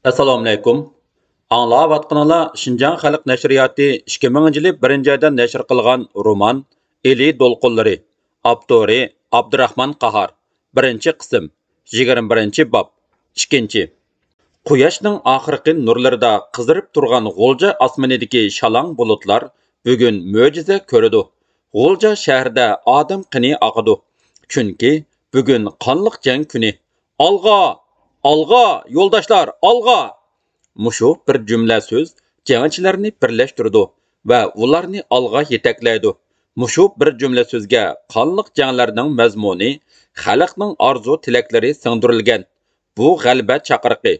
Assalomu alaykum. Anglayotganlar Şinjan Xalq Nashriyati 2000-yili 1-oyda nashr qilgan roman Eli Dolqunlari. Avtori Abdurahmon Qahar. 1-qism. 21-bob. 2. Quyoshning oxirgi nurlarida qizirib turgan G'ulja osmonidagi shalang bulutlar bugun mo'jiza ko'rdi. G'ulja shahrida odam qini oqidi. Chunki bugun qonliq jang kuni. Olg'a! Olg'a, yo'ldoshlar, olg'a! Mushu bir jumla so'z jangchilarni birlashtirdi va ularni olg'a yetaklaydi. Mushu bir jumla so'zga qonliq janglarning mazmuni, xalqning orzu tilaklari singdirilgan. Bu g'alaba chaqiriqi.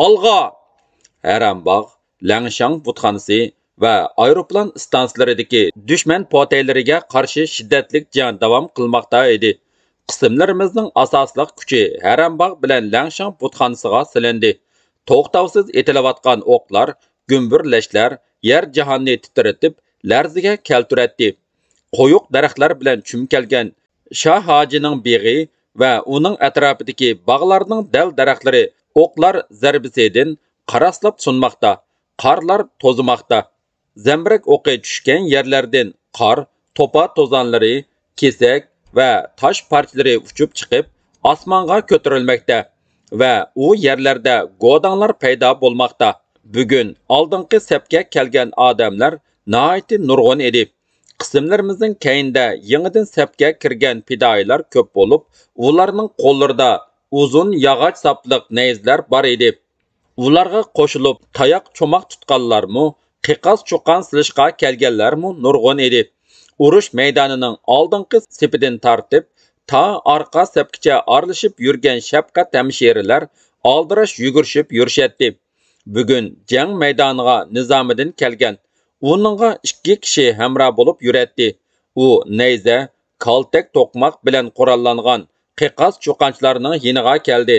Olg'a! Harambog', Langshang butxonasi va aeroplan stansiyalardagi dushman poteylariga qarshi shiddatli jang davom qilmoqda edi. Qismlarimizning asosli kuchi Harambog' bilan Langshang butxonasiga silindi. To'xtovsiz etilayotgan o'qlar, gumburlashlar yer jahonni titratib, larziga keltiradi. Qo'yuq daraxtlar bilan chumkalgan Shoh hojining beg'i va uning atrofidagi bog'larning dal daraxtlari o'qlar zarbisidan qaraslab sunmoqda. Qorlar to'zimoqda. Zambirak o'qi tushgan yerlardan qor, to'pa to'zonlari, kesak va tosh parchalari uchib chiqib, osmonga ko'tarilmoqda. Va u yerlarda godanglar paydo bo'lmoqda. Bugun oldingi sapga kelgan odamlar nihoyat nurg'un edi. Qismlarimizning keyinda yangidan sapga kirgan fidoyilar ko'p bo'lib, ularning qo'llarida uzun yog'och sapliq nayzlar bor edi. Ularga qo'shilib tayoq cho'moq tutganlarmi, qiqas cho'qan silishga kelganlarmi nurg'un edi. Urush maydonining oldingi sepidan tortib ta orqa sapgacha aralashib yurgan shafqat hamshiralar oldirash yugurishib yurishadi. Bugun jang maydoniga Nizomiddin kelgan. Uningga 2 kishi hamroh bo'lib yuradi. U nayza, kaltak to'qmoq bilan qurollangan qiqas cho'qanchilarning yiniga keldi.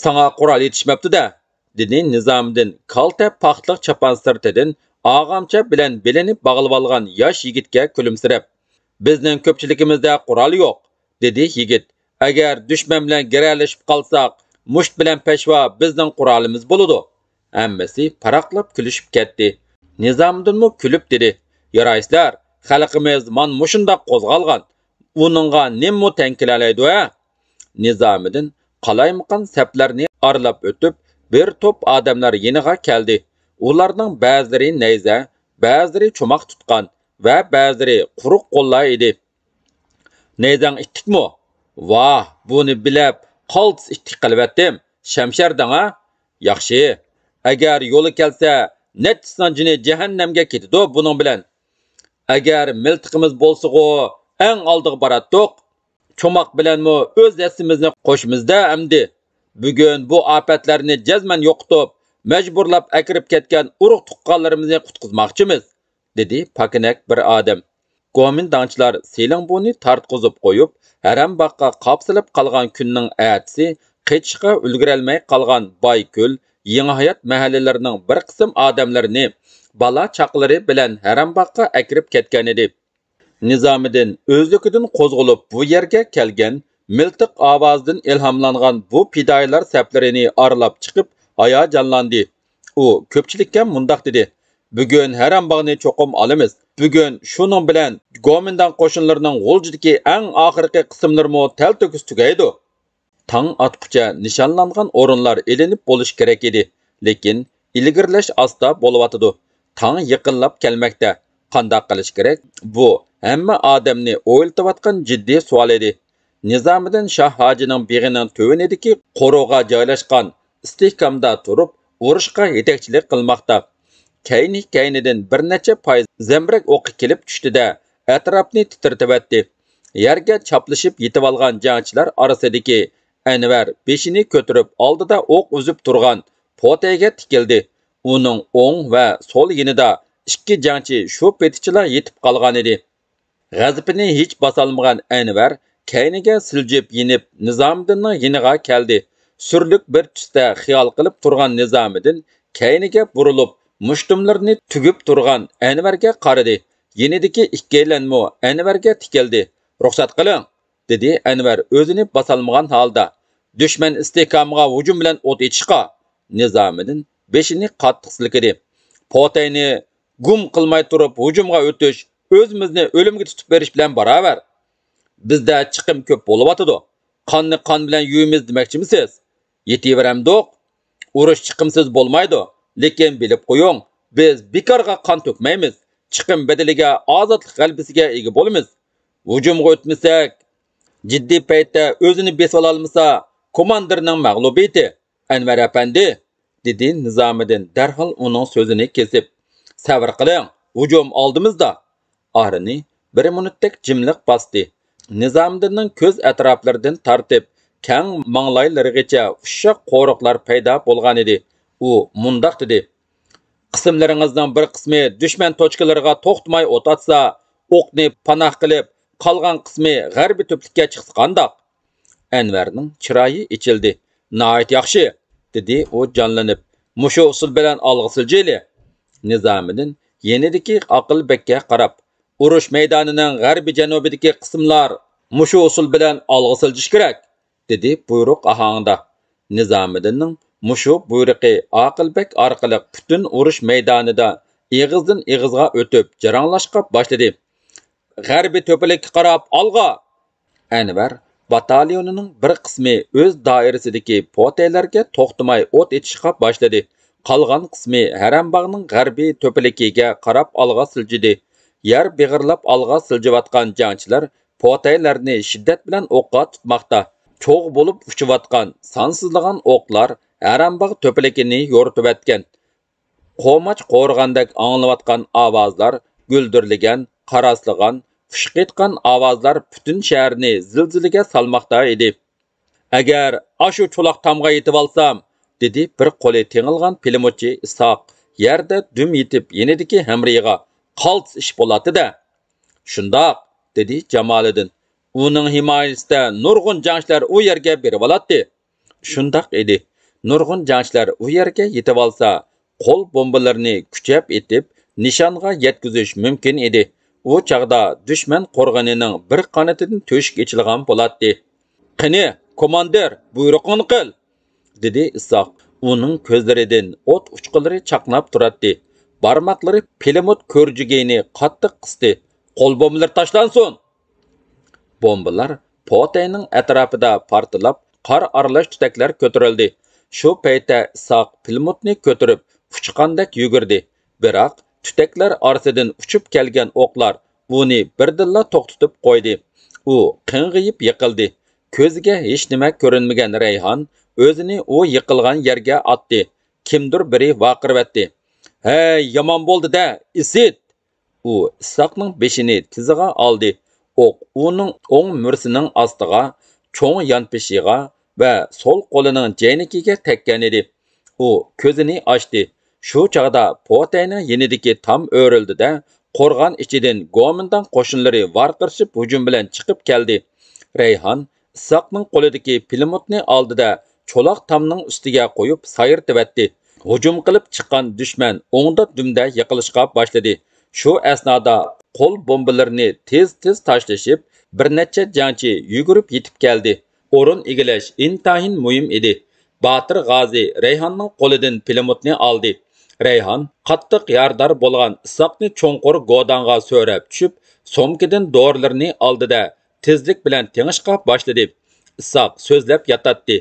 "Sana qurol yetishmabdi-da", dedi Nizomiddin kalta paxtliq chapan sirtidan og'amcha bilan belini bog'lab olgan yosh yigitga kulimsirab. "Bizning ko'pchiligimizda qurol yo'q", dedi yigit. "Agar dushman bilan giralashib qolsak, musht bilan peshvo bizning qurolimiz bo'ladi." Hammasi paraqlab kulishib ketdi. Nizomiddinmi kulib dedi: "Yaraysizlar, xalqimiz man mushundoq qo'zg'algan. Uningga nimmo tankilalaydi a?" Nizomiddin qalaymaqan saplarni aralab o'tib, bir to'p odamlar yeniga keldi. Ularning ba'zilari nayza, ba'zilari cho'moq tutgan va ba'zilari quruq qo'llar edi. "Nayzang ittikmi? Vah, buni bilib, qaltis ittik qilvatdim. Shamshardang a? Yaxshi. Agar yo'li kelsa, netsan jini jahannamga ketidi buning bilan. Agar miltiqimiz bo'lsa-ku, eng oldiga baratdiq. Cho'moq bilanmi o'z yasimizni qo'shimizda amdi. Bugun bu ofatlarni jazman yo'qitib, majburlab akirib ketgan urug' tuqqanlarimizni qutqizmoqchimiz", dedi pakinak bir odam. Komendantchilar Selingbuni tartqizib qo'yib, Harambog'ga qopsilib qolgan kunning atisi qechishga ulgurolmay qolgan Boykul, Yangihayot mahallalarining bir qism odamlarini bola chaqlari bilan Harambog'ga akirib ketgan edi. Nizomiddin o'zligidan qo'zg'alib bu yerga kelgan, miltiq ovozidan ilhomlangan bu fidoyilar saplarini aralab chiqib hayajonlandi. U ko'pchilikka mundoq dedi: "Bugun Harambog'ni cho'qim olamiz. Bugun shuning bilan Gomindan qo'shinlarining G'uljidagi eng oxirgi qismlarimi talto'kis tugaydi." Tang atqucha nishonlangan o'rinlar elinib bo'lish kerak edi, lekin ilgirlash asta bo'layotdi. Tang yaqinlab kelmoqda. Qanday qilish kerak? Bu hamma odamni o'ylatayotgan jiddiy savol edi. Nizomiddin Shoh hojining beg'ining to'vinidagi qo'rg'oga joylashgan istehkomda turib, urushga yetakchilik qilmoqda. Kaynidan bir necha foiz zambirak o'qi kelib tushdi-da, atrofni titratibdi. Yerga chaplashib yetib olgan jangchilar orasidagi Anvar beshini ko'tarib oldida o'q uzib turgan potayga tikildi. Uning o'ng va so'l yonida 2 jangchi shu petichilar yetib qolgan edi. G'azabini hech bosolmagan Anvar kayniga siljib yinib Nizomiddinning yiniga keldi. Surlik bir tusda xiyol qilib turgan Nizomiddin kayniga burilib, mushtumlarni tugib turgan Anvarga qaradi. Yenidagi ikkilanmo Anvarga tikildi. "Ruxsat qiling", dedi Anvar o'zini bosolmagan holda. "Dushman istehkomiga hujum bilan o't etishqa." Nizomiddin beshini qattiq silkidi. Potayni gum qilmay turib hujumga o'tish o'zimizni o'limga tutib berish bilan barobar. Bizda chiqim ko'p bo'lyotidi. Qonni qon bilan yuyimiz demoqchimisiz? Yetiveramdiq. Urush chiqimsiz bo'lmaydi. Lekin bilib qo'ying, biz bekorga qon to'kmaymiz. Chiqim bedeliga ozodlik g'albisiga ega bo'lamiz. Hujumga o'tmasak, jiddiy paytda o'zini besib olmasa, komandirning mag'lubiyati. Anvar apandi, dedi Nizomiddin darhol uning so'zini kesib. Sabr qiling, hujum oldimizda. Arini bir minutlik jimliq bosdi. Nizomiddinning ko'z atroflaridan tortib, kang manglaylarigacha ushoq qo'riqlar paydo bo'lgan edi. U mundoq dedi: qismlaringizning bir qismi dushman tochkalariga to'xtamay o't atsa, o'qni panoh qilib, qolgan qismi g'arbiy to'plikka chiqsa qandoq? Anvarning chiroyi ichildi. Nihoyat yaxshi, dedi u jonlanib. Mushu usul bilan olg'a siljili. Nizomiddin yenidagi Aqilbekka qarab, urush maydonining g'arbiy janubidagi qismlar mushu usul bilan olg'a siljish kerak, dedi buyruq ohangida. Nizomiddinning mushu buyruqi Aqilbek orqali butun urush maydonida ig'izdan ig'izga o'tib jaranglashqa boshladi. G'arbiy to'pilikka qarab olg'a! Anvar batalyonining bir qismi o'z doirasidagi potaylarga to'xtamay o't etishga boshladi. Qolgan qismi Harambog'ning g'arbiy to'pilikiga qarab olg'a siljidi. Yer beg'irlab olg'a siljayotgan jangchilar potaylarni shiddat bilan o'qqa tutmoqda. Cho'g' bo'lib uchayotgan sonsizlagan o'qlar Harambog' to'pilikini yo'ritib o'tgan. Qo'mach qo'rg'andek anglayotgan ovozlar, guldirlagan, qaraslagan, fushqitgan ovozlar butun shaharni zilzilaga solmoqda edi. Agar ashu cho'loq tamga yetib olsam, dedi bir qo'li tengilgan pilimotchi Isoq, yerda dum yetib yenidagi hamriga qalts ish bo'ladi-da. Shundoq, dedi Jamoliddin. Uning himoyasida nurg'un jangchilar u yerga berib oladi. Shundoq edi. Nurg'un jangchilar u yerga yetib olsa, qo'l bombalarini kuchab etib, nishonga yetkazish mumkin edi. U chaqda dushman qo'rg'onining bir qanotidan to'shik ichilgan bo'ladi. Qani, komandir, buyruqni qil, dedi Isoq. Uning ko'zlaridan o't uchqilari chaqnab turadi. Barmoqlari pilimot ko'rjigini qattiq qisdi. Qo'l bombalar tashlansin. Bombalar potayning atrofida portlab, qor aralash tutaklar ko'tarildi. Shu paytda Isoq pilimotni ko'tarib, uchqandek yugurdi. Biroq tutaklar orasidan uchib kelgan o'qlar uni birdilla to'xtatib qo'ydi. U qing'iyib yiqildi. Ko'ziga hech nima ko'rinmagan Rayhon o'zini u yiqilgan yerga otdi. Kimdir biri vaqirvatdi. "Hey, yomon bo'ldi-da, isit!" U Isoqning beshini tiziga oldi. O'q uning o'ng mursining ostiga, cho'ng yonpeshiga va sol qo'lining jaynikiga tekkan edi. U ko'zini ochdi. Shu chog'da potayning yenidagi tam o'rildi-da, qo'rg'on ichidan go'mindan qo'shinlari varqirishib hujum bilan chiqib keldi. Rayhon Isoqning qo'lidagi pilimotni oldida cho'loq tamning ustiga qo'yib sayirtibatdi. Hujum qilib chiqqan dushman o'ngda dumda yiqilishga boshladi. Shu asnoda qo'l bombalarini tez-tez tashlashib, bir necha jangchi yugurib yetib keldi. O'rin egillash intayin muhim edi. Botir G'ozi Rayhonning qo'lidan pilimotni oldi. Rayhon qattiq yordar bo'lgan Isoqni cho'nqur godanga so'rab tushib, somkidan dorilarni oldida tezlik bilan tengishqa boshladi. Isoq so'zlab yotadi.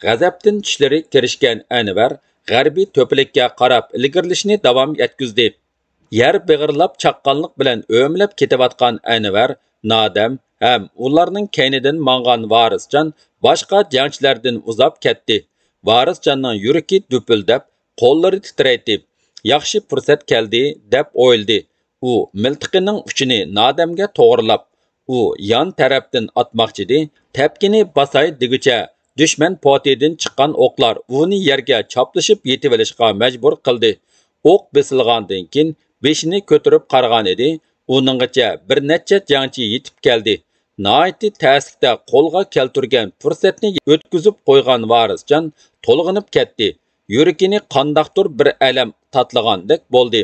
G'azabdan tishlari kirishgan Anvar g'arbiy to'pilikka qarab ilgirlashni davom etkizdi. Yer beg'irlab chaqqanlik bilan o'mlab ketayotgan Anvar nodam ham ularning kaynidan mang'an Varisjon boshqa jangchilardan uzab ketdi. Varisjonning yuragi dupildab, qo'llari titraydi. Yaxshi fursat keldi deb o'yladi. U miltiqining uchini nodamga to'g'rilab, u yon tarafdan atmoqchi edi. Tepkini basay deguncha dushman potaydan chiqqan o'qlar uni yerga choplashib yetib olishga majbur qildi. O'q besilgandan keyin beshini ko'tarib qaragan edi. Uninggacha bir necha jangchi yetib keldi. Nihoyatda ta'sirda qo'lga keltirgan fursatni o'tkazib qo'ygan Varisjon to'lg'inib ketdi. Yuragini qandaqdir bir alam tatlagandek bo'ldi.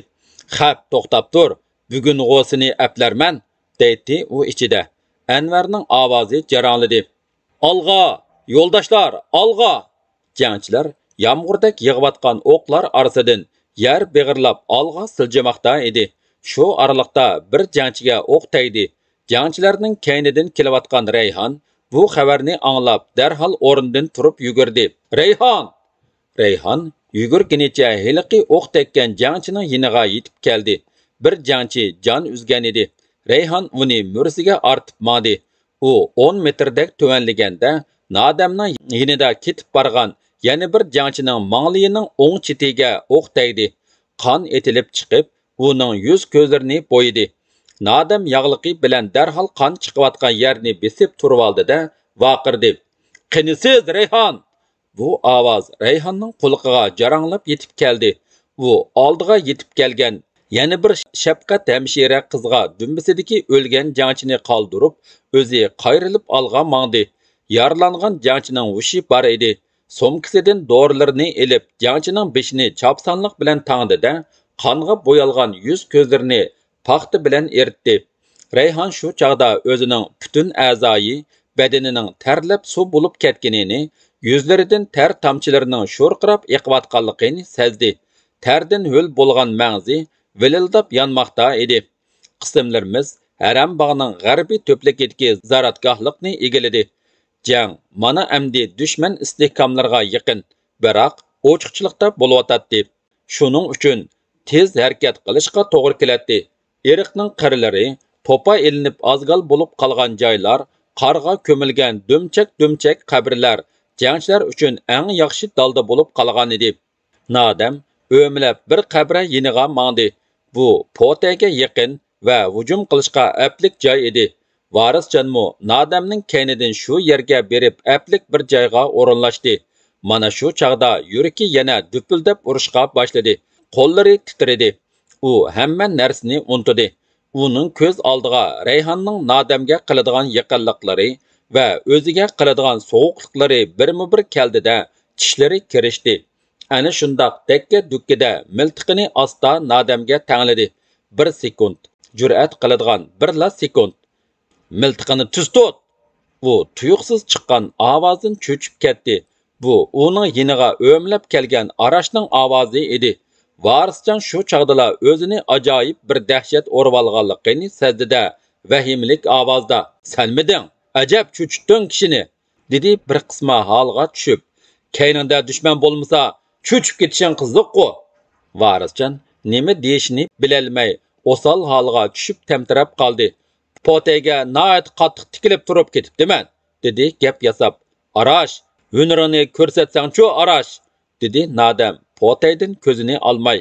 "Xap, to'xtab tur. Bugun g'osini aplarman", dedi u ichida. Anvarning ovozi jarangladi. "Olg'a, yo'ldoshlar, olg'a!" Jangchilar yağmurdek yig'iyotgan o'qlar orasidan yer beg'irlab olg'a siljamoqda edi. Shu oralikda bir jangchiga o'q tegdi. Jangchilarning keynidan kelayotgan Rayhon bu xabarni anglab darhol o'rnidan turib yugurdi. Rayhon yugurgunicha heliqi o'q tekkan jangchining yiniga yetib keldi. Bir jangchi jon uzgan edi. Rayhon uni mursiga ortib mandi. U 10 metrdek tuvanliganda Nadamning yinida ketib borgan yana bir jangchining mangliyining o'ng chetiga o'q tegdi. Qon etilib chiqib, uning yuz ko'zlarini bo'yidi. Nadam yog'liqi bilan darhol qon chiqayotgan yerni besib turib oldi-da, vaqirdi. "Qinisiz Rayhon!" Bu ovoz Rayhonning quloqiga jaranglab yetib keldi. U oldiga yetib kelgan yana bir shafqat hamshira qizga dumbisidagi o'lgan jangchini qoldirib, o'zi qayrilib olgan mangdi. Yaralangan jangchining hushi bor edi. Somkasidan dorilarni elib, jangchining beshini chopsanliq bilan tangdi-da, qonga bo'yalgan yuz ko'zlarini paxta bilan eritdi. Rayhon shu chaqda o'zining butun a'zoyi badanining tarlab suv bo'lib ketganini, yuzlaridan ter tomchilarining sho'rqirab eqiyotganligini sezdi. Terdan ho'l bo'lgan mangzi vilildab yonmoqda edi. Qismlarimiz Haram bog'ning g'arbiy to'plikidagi zaratgohlikni egiladi. Jang mana amdi dushman istehkomlarga yaqin, biroq ochiqchilikda bo'layotdi. Shuning uchun tez harakat qilishga to'g'ri keladi. Eriqning qirlari, to'pa elinib azgal bo'lib qolgan joylar, qarga ko'milgan dumchak qabrlar jangchilar uchun eng yaxshi dalda bo'lib qolgan edi. Nadam o'mlab bir qabra yiniga mangdi. Bu Potaga yaqin va hujum qilishga aplik joy edi. Varisjonmu Nadamning keynidan shu yerga berib aplik bir joyga o'rinlashdi. Mana shu chaqda yuragi yana dupuldab urishga boshladi. Qo'llari titredi. U hamma narsani unutdi. Uning ko'z oldiga Rayhonning Nadamga qiladigan yaqinliklari va o'ziga qiladigan sovuqliklari birma-bir keldi-da, tishlari kirishdi. Ana shundoq dakka-dukkida miltiqini asta Nadamga tangladi. Bir sekund. Jur'at qiladigan birla sekund. Miltiqini tuz tut. Bu tuyuqsiz chiqqan ovozdan cho'chib ketdi. Bu uning yiniga o'mlab kelgan Arashning ovozi edi. Varisjon shu chaqdala o'zini ajoyib bir dahshat o'rib olganligini sezdi-da, vahimlik ovozda "Sanmiding? Ajab cho'chitding kishini", dedi bir qisma holga tushib. "Keyningda dushman bo'lmasa, cho'chib ketishing qiziq-ku." Varisjon nima deyishni bilolmay, osal holga tushib tamtirab qoldi. "Potaga nayt qattiq tikilib turib ketibdiman", dedi gap yasab. "Arash, hunaringni ko'rsatsang-chu, Arash", dedi Nadam Potaydan ko'zini olmay.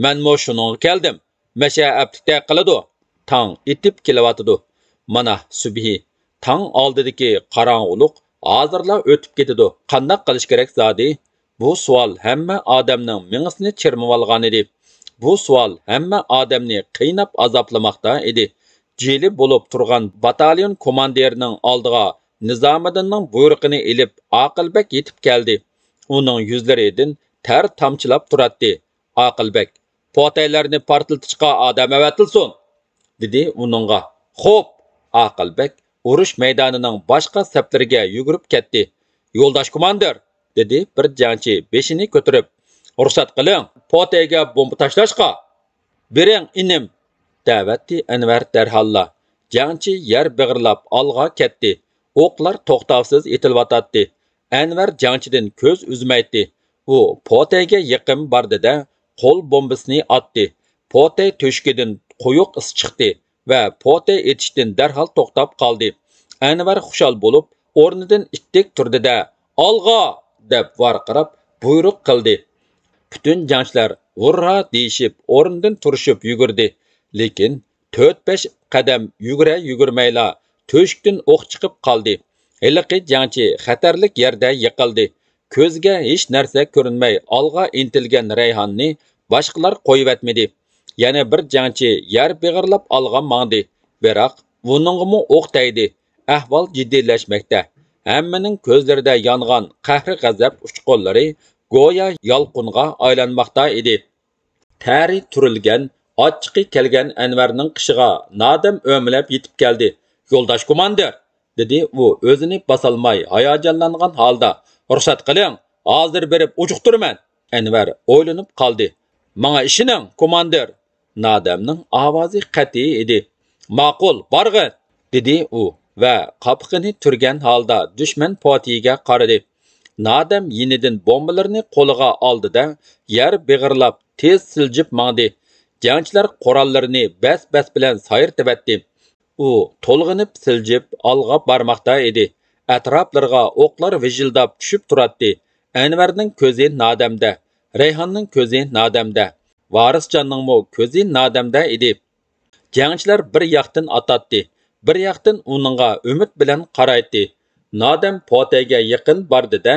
"Menmo shuningga keldim. Masha aptikda qiladi. Tong etib kelyotidi. Mana subhi. Tong oldidagi qorong'ulik hozirla o'tib ketadi. Qanday qilish kerak zodi?" Bu savol hamma odamning mingisini chirmib olgan edi. Bu savol hamma odamni qiynab azoblamoqda edi. Jeli bo'lib turgan batalyon komandirining oldiga Nizomiddinning buyrug'ini elib Aqilbek yetib keldi. Uning yuzlaridan ter tomchilab turadi. Aqilbek, "Potaylarni portlatishga odam avatilsin", dedi uningga. "Xo'p", Aqilbek urush maydonining boshqa saflariga yugurib ketdi. "Yo'ldosh komandir", dedi bir jangchi beshini ko'tarib. "Ruxsat qiling, Potayga bomba tashlashga." "Bering, inim", davatdi Anvar darholla. Jangchi yer big'irlab olg'a ketdi. O'qlar to'xtovsiz etilyotdi. Anvar jangchidan ko'z uzmaydi. U Potayga yaqin bordi-da, qo'l bombasini otdi. Potay to'shkidan quyuq is chiqdi va Potay etishdan darhol to'xtab qoldi. Anvar xushal bo'lib, o'rnidan ittik turdi-da, "Olg'a!" deb varqirab buyruq qildi. Butun jangchilar "Hurra!" deyishib, o'rnidan turishib yugurdi. Lekin 4-5 qadam yugurmayla to'shkdan o'q chiqib qoldi. Heliqi jangchi xatarlik yerda yiqildi. Ko'zga hech narsa ko'rinmay olg'a intilgan Rayhonni boshqalar qo'yib Yana bir jangchi yer beg'irlab olg'a mangdi. Biroq uningmi o'q tegdi. Ahvol jiddiylashmoqda. Hammaning ko'zlarida yongan qahri g'azab uchqunlari go'yo yolqinga aylanmoqda edi. Tari turilgan Açıqı kelgan Anvarning qishiga Nadam o'mlab yetib keldi. "Yo'ldosh komandir", dedi u o'zini bosolmay hayajonlangan holda. "Ruxsat qiling, hozir berib ujuqtirman. Anvar o'ylanib qoldi. Menga ishining, komandir. Nadamning ovozi qat'iy edi. Ma'qul, borg'in, dedi u va qopqini turgan holda dushman potiga qaradi. Nadam yenidan bombalarni qo'liga oldida yer beg'irlab tez siljib mangdi. Jangchilar qorallarini bas-bas bilan sayirtibatdi. U to'lg'inib siljib olg'a bormoqda edi. Atroflarga o'qlar vijildab tushib turadi. Anvarning ko'zi Nadamda, Rayhonning ko'zi Nadamda, Varisjonning ko'zi Nadamda edi. Jangchilar bir yoqdan atatdi, bir yoqdan uningga umid bilan qaraydi. Nadam potaga yaqin bordida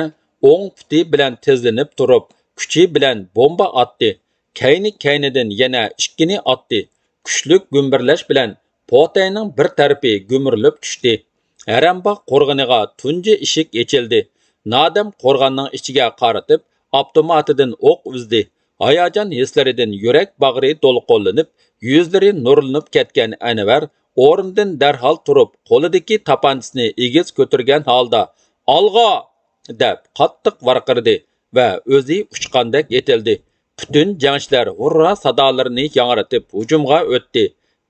o'ng puti bilan tezlanib turib, kuchi bilan bomba atdi. Kayni-kaynidan yana ikkini atdi. Kuchlik gumburlash bilan potayning bir tarafi gumurlib tushdi. Harambaq qo'rg'iniga tunji eshik ochildi. Nadam qo'rg'onning ichiga qaratib, avtomatidan o'q uzdi. Hayajon hislaridan yurak bag'ri to'lqinlanib, yuzlari nurlanib ketgan Anvar o'rnidan darhol turib, qo'lidagi tapanchisini egiz ko'targan holda "Olg'a!" deb qattiq varqirdi va o'zi uchqandek etildi. Butun jangchilar hurra sadolarini yangratib hujumga o'tdi.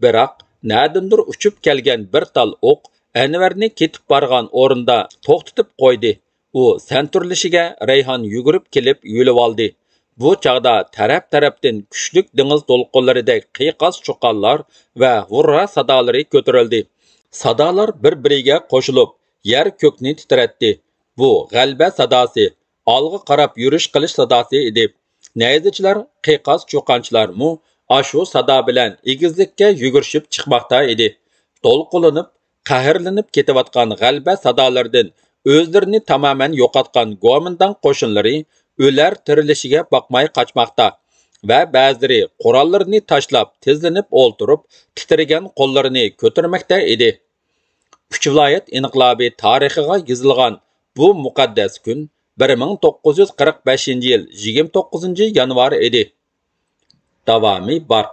Biroq nadindir uchib kelgan bir tal o'q Anvarni ketib borgan o'rinda to'xtatib qo'ydi. U santurlishiga Rayhon yugurib kelib yo'lib oldi. Bu chaqda taraf-tarafdan kuchlik dengiz to'lqinlaridek qiyqas cho'qonlar va hurra sadolari ko'tarildi. Sadolar bir-biriga qo'shilib, yer ko'kni titratdi. Bu g'alba sadosi, olg'a qarab yurish qilish sadosi edi. Nayzichilar, qiyqas cho'qonchilarmu ashu sado bilan egizlikka yugurishib chiqmoqda edi. To'lqinlanib, qahrlanib ketayotgan g'alba sadolaridan o'zlarini tamoman yo'qotgan Gomindan qo'shinlari o'lar tirilishiga boqmay qochmoqda va ba'zilari qurollarini tashlab tezlanib o'ltirib, titragan qo'llarini ko'tarmoqda edi. Uch viloyat inqilobi tarixiga yozilgan bu muqaddas kun 1945 yil 29 yanvar edi. Davomi bor.